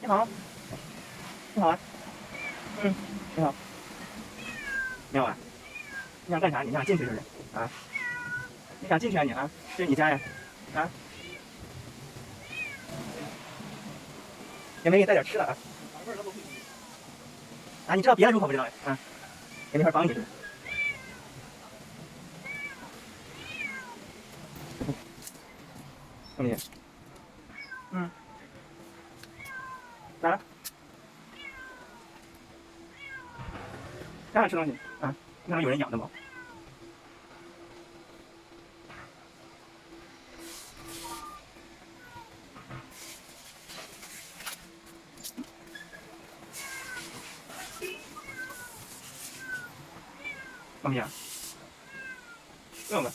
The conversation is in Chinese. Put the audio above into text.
你好，你好啊，你好，你好啊，你想干啥？你想进去是不是？啊，你想进去啊你啊？这是你家呀？啊，也没给你带点吃的啊？啊，你知道别的入口不知道呀？啊，也没法帮你是不是？兄弟，嗯，咋了？想想吃东西啊？你可能有人养的猫。兄弟啊，饿吗？